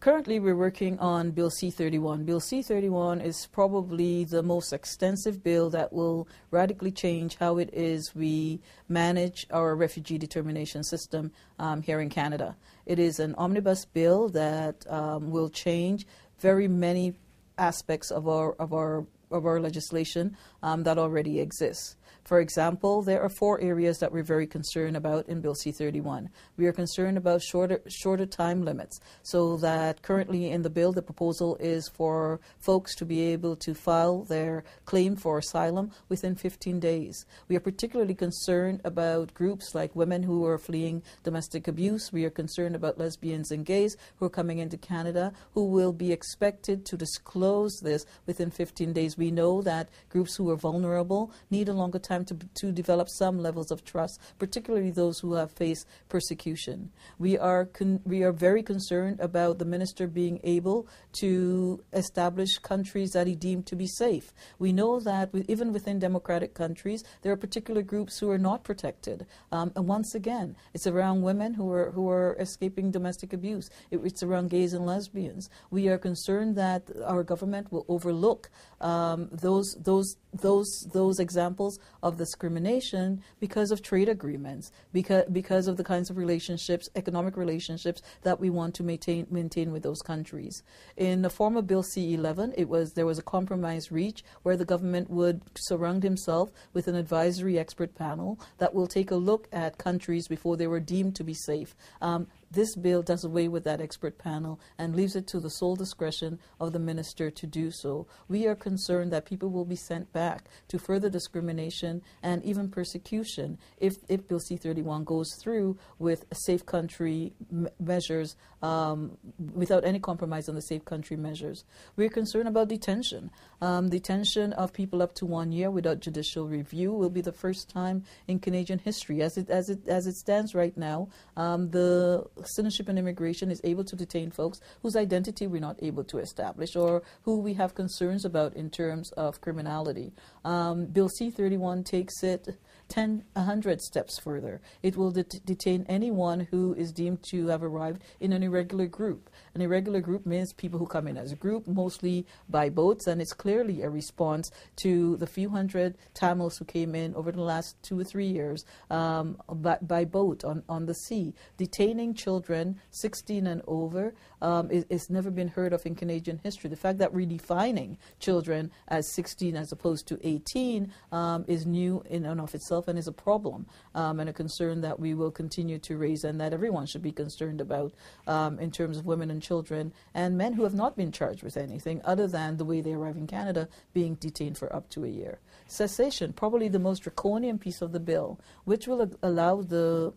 Currently, we're working on Bill C-31. Bill C-31 is probably the most extensive bill that will radically change how it is we manage our refugee determination system here in Canada. It is an omnibus bill that will change very many aspects of our legislation that already exists. For example, there are 4 areas that we're very concerned about in Bill C-31. We are concerned about shorter time limits, so that currently in the bill, the proposal is for folks to be able to file their claim for asylum within 15 days. We are particularly concerned about groups like women who are fleeing domestic abuse. We are concerned about lesbians and gays who are coming into Canada, who will be expected to disclose this within 15 days. We know that groups who are vulnerable need a longer time to develop some levels of trust, particularly those who have faced persecution. We are very concerned about the minister being able to establish countries that he deemed to be safe. We know that even within democratic countries, there are particular groups who are not protected. And once again, it's around women who are escaping domestic abuse. It's around gays and lesbians. We are concerned that our government will overlook those examples of discrimination because of trade agreements, because of the kinds of relationships, economic relationships that we want to maintain with those countries. In the former Bill C-11, there was a compromise reached where the government would surround himself with an advisory expert panel that will take a look at countries before they were deemed to be safe. This bill does away with that expert panel and leaves it to the sole discretion of the minister to do so. We are concerned that people will be sent back to further discrimination and even persecution if Bill C-31 goes through with safe country measures, without any compromise on the safe country measures. We're concerned about detention. Detention of people up to 1 year without judicial review will be the first time in Canadian history. As it stands right now, the Citizenship and Immigration is able to detain folks whose identity we're not able to establish or who we have concerns about in terms of criminality. Bill C-31 takes it 100 steps further. It will detain anyone who is deemed to have arrived in an irregular group. An irregular group means people who come in as a group, mostly by boats, and it's clearly a response to the few hundred Tamils who came in over the last 2 or 3 years by boat on the sea. Detaining children 16 and over is never been heard of in Canadian history. The fact that we're defining children as 16 as opposed to 18 is new in and of itself and is a problem and a concern that we will continue to raise and that everyone should be concerned about in terms of women and children and men who have not been charged with anything other than the way they arrive in Canada being detained for up to a year. Cessation, probably the most draconian piece of the bill, which will allow the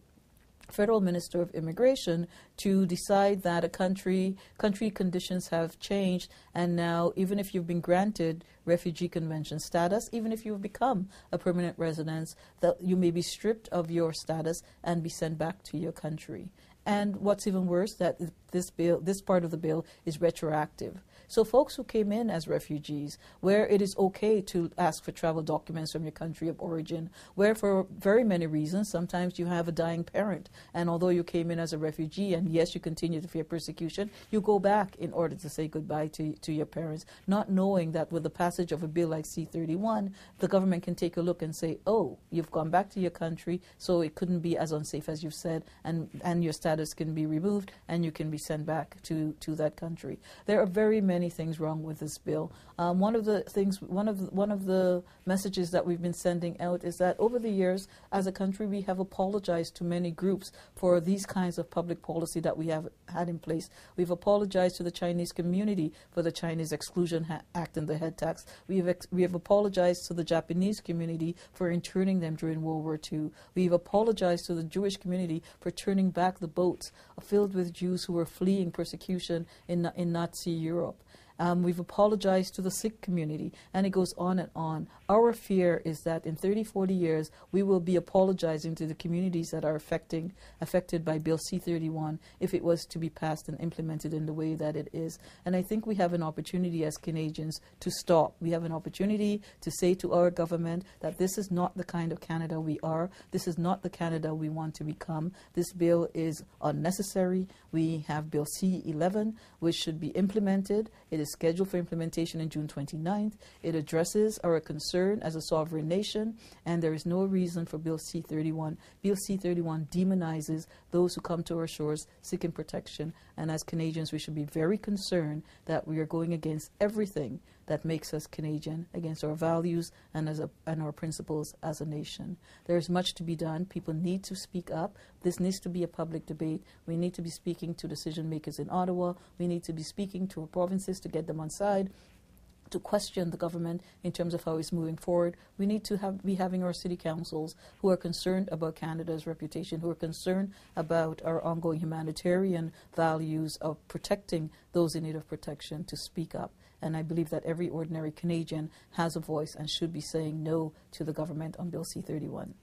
Federal Minister of Immigration to decide that a country conditions have changed and now even if you've been granted refugee convention status, even if you've become a permanent resident, that you may be stripped of your status and be sent back to your country. And what's even worse, that this part of the bill is retroactive. So folks who came in as refugees, where it is okay to ask for travel documents from your country of origin, where for very many reasons, sometimes you have a dying parent, and although you came in as a refugee, and yes, you continue to fear persecution, you go back in order to say goodbye to your parents, not knowing that with the passage of a bill like C-31, the government can take a look and say, oh, you've gone back to your country, so it couldn't be as unsafe as you've said, and your status can be removed, and you can be sent back to that country. There are very many things wrong with this bill. One of the messages that we've been sending out is that over the years, as a country, we have apologized to many groups for these kinds of public policy that we have had in place. We've apologized to the Chinese community for the Chinese Exclusion Act and the head tax. We have apologized to the Japanese community for interning them during World War II. We've apologized to the Jewish community for turning back the boats filled with Jews who were fleeing persecution in Nazi Europe. We've apologized to the Sikh community, and it goes on and on. Our fear is that in 30, 40 years, we will be apologizing to the communities that are affected by Bill C-31 if it was to be passed and implemented in the way that it is. And I think we have an opportunity as Canadians to stop. We have an opportunity to say to our government that this is not the kind of Canada we are. This is not the Canada we want to become. This bill is unnecessary. We have Bill C-11, which should be implemented. It is scheduled for implementation in June 29th. It addresses our concern as a sovereign nation, and there is no reason for Bill C-31. Bill C-31 demonizes those who come to our shores seeking protection, and as Canadians, we should be very concerned that we are going against everything that makes us Canadian, against our values and our principles as a nation. There is much to be done. People need to speak up. This needs to be a public debate. We need to be speaking to decision makers in Ottawa. We need to be speaking to our provinces to get them on side, to question the government in terms of how it's moving forward. We need to be having our city councils who are concerned about Canada's reputation, who are concerned about our ongoing humanitarian values of protecting those in need of protection, to speak up. And I believe that every ordinary Canadian has a voice and should be saying no to the government on Bill C-31.